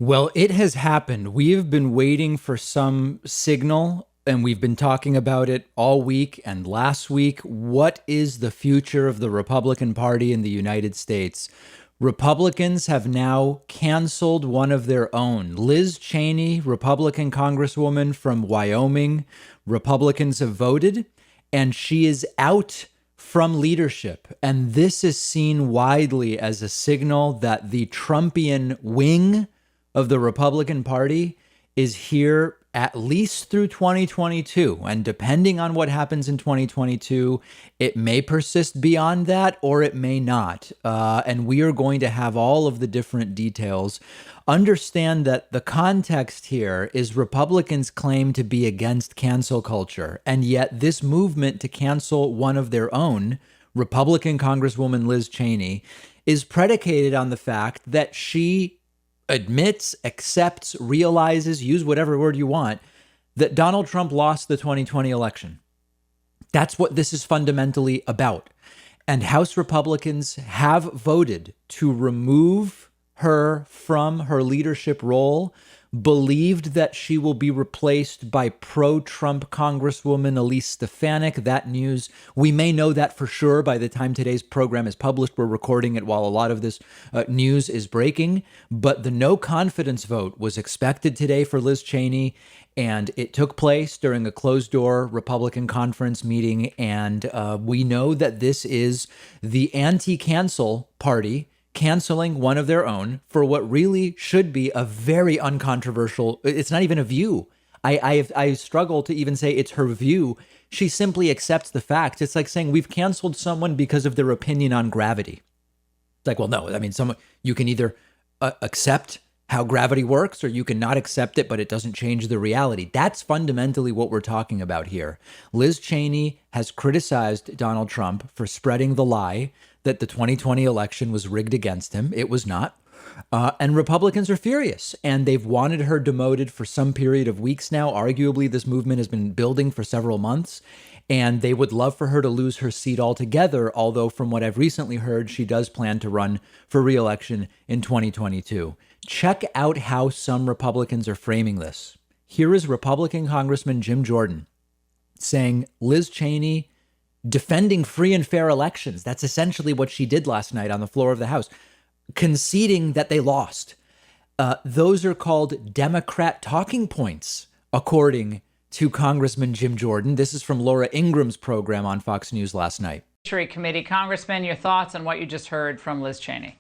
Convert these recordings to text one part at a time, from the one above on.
Well, it has happened. We have been waiting for some signal, and we've been talking about it all week and last week. What is the future of the Republican Party in the United States? Republicans have now canceled one of their own. Liz Cheney, Republican Congresswoman from Wyoming, Republicans have voted, and she is out from leadership. And this is seen widely as a signal that the Trumpian wing of the Republican Party is here at least through 2022. And depending on what happens in 2022, it may persist beyond that or it may not. And we are going to have all of the different details. Understand that the context here is Republicans claim to be against cancel culture. And yet this movement to cancel one of their own, Republican Congresswoman Liz Cheney, is predicated on the fact that she admits, accepts, realizes, use whatever word you want, that Donald Trump lost the 2020 election. That's what this is fundamentally about. And House Republicans have voted to remove her from her leadership role, believed that she will be replaced by pro-Trump Congresswoman Elise Stefanik. That news, we may know that for sure by the time today's program is published. We're recording it while a lot of this news is breaking. But the no confidence vote was expected today for Liz Cheney, and it took place during a closed-door Republican conference meeting. And we know that this is the anti-cancel party canceling one of their own for what really should be a very uncontroversial. It's not even a view. I struggle to even say it's her view. She simply accepts the fact. It's like saying we've canceled someone because of their opinion on gravity. It's like, well, no, I mean, someone, you can either accept how gravity works or you can not accept it, but it doesn't change the reality. That's fundamentally what we're talking about here. Liz Cheney has criticized Donald Trump for spreading the lie that the 2020 election was rigged against him. It was not. And Republicans are furious, and they've wanted her demoted for some period of weeks now. Arguably, this movement has been building for several months, and they would love for her to lose her seat altogether, although from what I've recently heard, she does plan to run for re-election in 2022. Check out how some Republicans are framing this. Here is Republican Congressman Jim Jordan saying Liz Cheney defending free and fair elections. That's essentially what she did last night on the floor of the House, conceding that they lost. Those are called Democrat talking points, according to Congressman Jim Jordan. This is from Laura Ingram's program on Fox News last night. Committee. Congressman, your thoughts on what you just heard from Liz Cheney?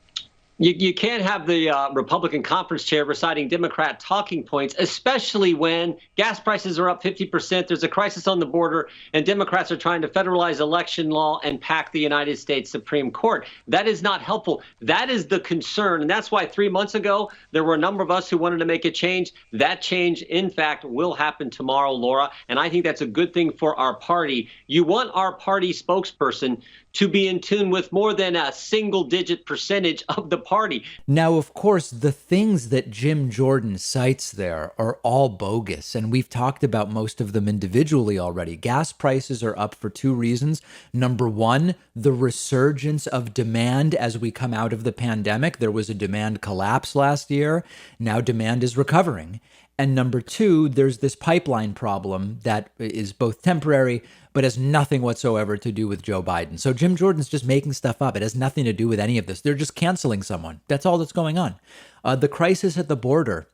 You can't have the Republican conference chair reciting Democrat talking points, especially when gas prices are up 50%. There's a crisis on the border, and Democrats are trying to federalize election law and pack the United States Supreme Court. That is not helpful. That is the concern. And that's why 3 months ago, there were a number of us who wanted to make a change. That change, in fact, will happen tomorrow, Laura. And I think that's a good thing for our party. You want our party spokesperson to be in tune with more than a single-digit percentage of the party. Now, of course, the things that Jim Jordan cites there are all bogus, and we've talked about most of them individually already. Gas prices are up for two reasons. Number one, the resurgence of demand as we come out of the pandemic. There was a demand collapse last year. Now demand is recovering. And number two, there's this pipeline problem that is both temporary, but has nothing whatsoever to do with Joe Biden. So Jim Jordan's just making stuff up. It has nothing to do with any of this. They're just canceling someone. That's all that's going on. The crisis at the border,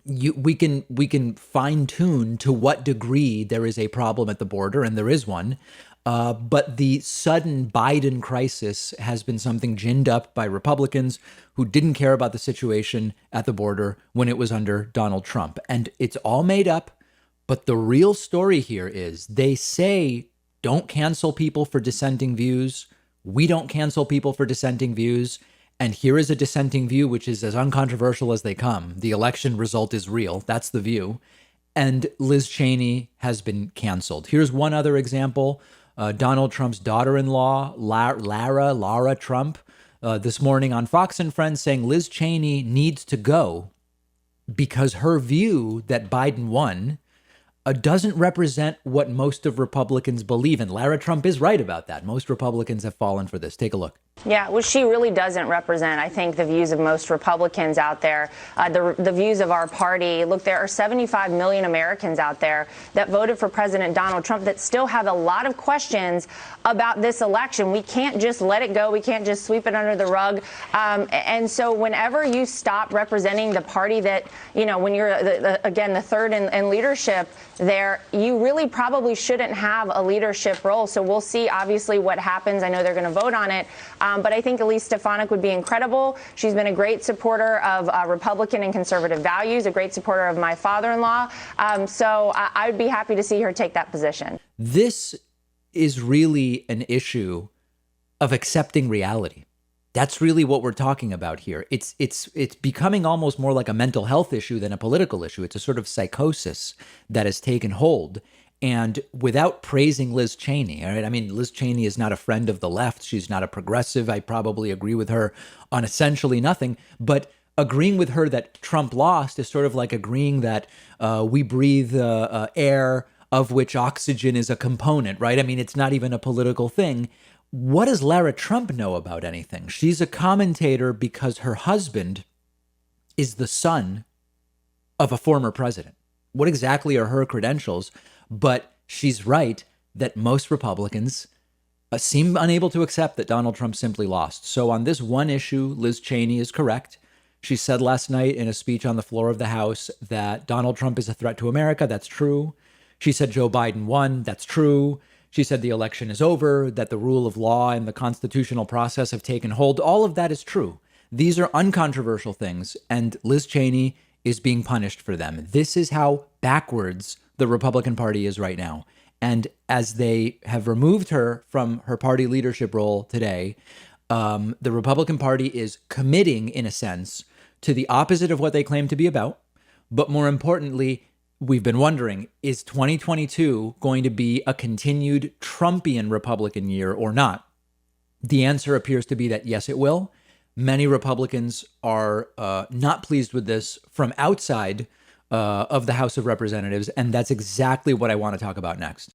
we can fine tune to what degree there is a problem at the border, and there is one. But the sudden Biden crisis has been something ginned up by Republicans who didn't care about the situation at the border when it was under Donald Trump. And it's all made up. But the real story here is they say, don't cancel people for dissenting views. We don't cancel people for dissenting views. And here is a dissenting view, which is as uncontroversial as they come. The election result is real. That's the view. And Liz Cheney has been canceled. Here's one other example. Donald Trump's daughter-in-law, Lara Trump, this morning on Fox and Friends saying Liz Cheney needs to go because her view that Biden won doesn't represent what most of Republicans believe in. Lara Trump is right about that. Most Republicans have fallen for this. Take a look. Yeah, well, she really doesn't represent, I think, the views of most Republicans out there, the views of our party. Look, there are 75 million Americans out there that voted for President Donald Trump that still have a lot of questions about this election. We can't just let it go. We can't just sweep it under the rug. And so whenever you stop representing the party that, you know, when you're, again, the third in leadership there, you really probably shouldn't have a leadership role. So we'll see, obviously, what happens. I know they're going to vote on it. But I think Elise Stefanik would be incredible. She's been a great supporter of Republican and conservative values, a great supporter of my father-in-law. So I would be happy to see her take that position. This is really an issue of accepting reality. That's really what we're talking about here. It's becoming almost more like a mental health issue than a political issue. It's a sort of psychosis that has taken hold. And without praising Liz Cheney, all right? I mean, Liz Cheney is not a friend of the left. She's not a progressive. I probably agree with her on essentially nothing. But agreeing with her that Trump lost is sort of like agreeing that we breathe air of which oxygen is a component, right? I mean, it's not even a political thing. What does Lara Trump know about anything? She's a commentator because her husband is the son of a former president. What exactly are her credentials? But she's right that most Republicans seem unable to accept that Donald Trump simply lost. So on this one issue, Liz Cheney is correct. She said last night in a speech on the floor of the House that Donald Trump is a threat to America. That's true. She said Joe Biden won. That's true. She said the election is over, that the rule of law and the constitutional process have taken hold. All of that is true. These are uncontroversial things, and Liz Cheney is being punished for them. This is how backwards the Republican Party is right now. And as they have removed her from her party leadership role today, the Republican Party is committing, in a sense, to the opposite of what they claim to be about. But more importantly, we've been wondering, is 2022 going to be a continued Trumpian Republican year or not? The answer appears to be that yes, it will. Many Republicans are not pleased with this from outside of the House of Representatives, and that's exactly what I want to talk about next.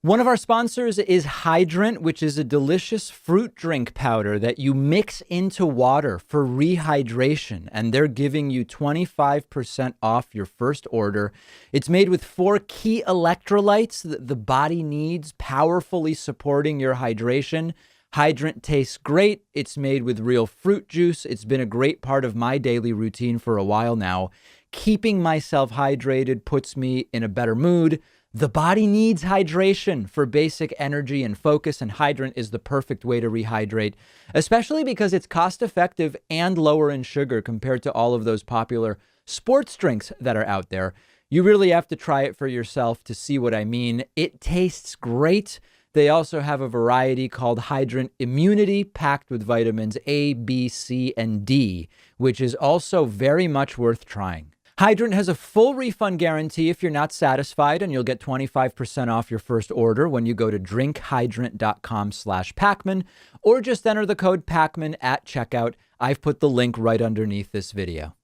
One of our sponsors is Hydrant, which is a delicious fruit drink powder that you mix into water for rehydration, and they're giving you 25% off your first order. It's made with 4 key electrolytes that the body needs, powerfully supporting your hydration. Hydrant tastes great. It's made with real fruit juice. It's been a great part of my daily routine for a while now. Keeping myself hydrated puts me in a better mood. The body needs hydration for basic energy and focus, and Hydrant is the perfect way to rehydrate, especially because it's cost-effective and lower in sugar compared to all of those popular sports drinks that are out there. You really have to try it for yourself to see what I mean. It tastes great. They also have a variety called Hydrant Immunity, packed with vitamins A, B, C, and D, which is also very much worth trying. Hydrant has a full refund guarantee if you're not satisfied, and you'll get 25% off your first order when you go to drinkhydrant.com/Pakman, or just enter the code Pakman at checkout. I've put the link right underneath this video.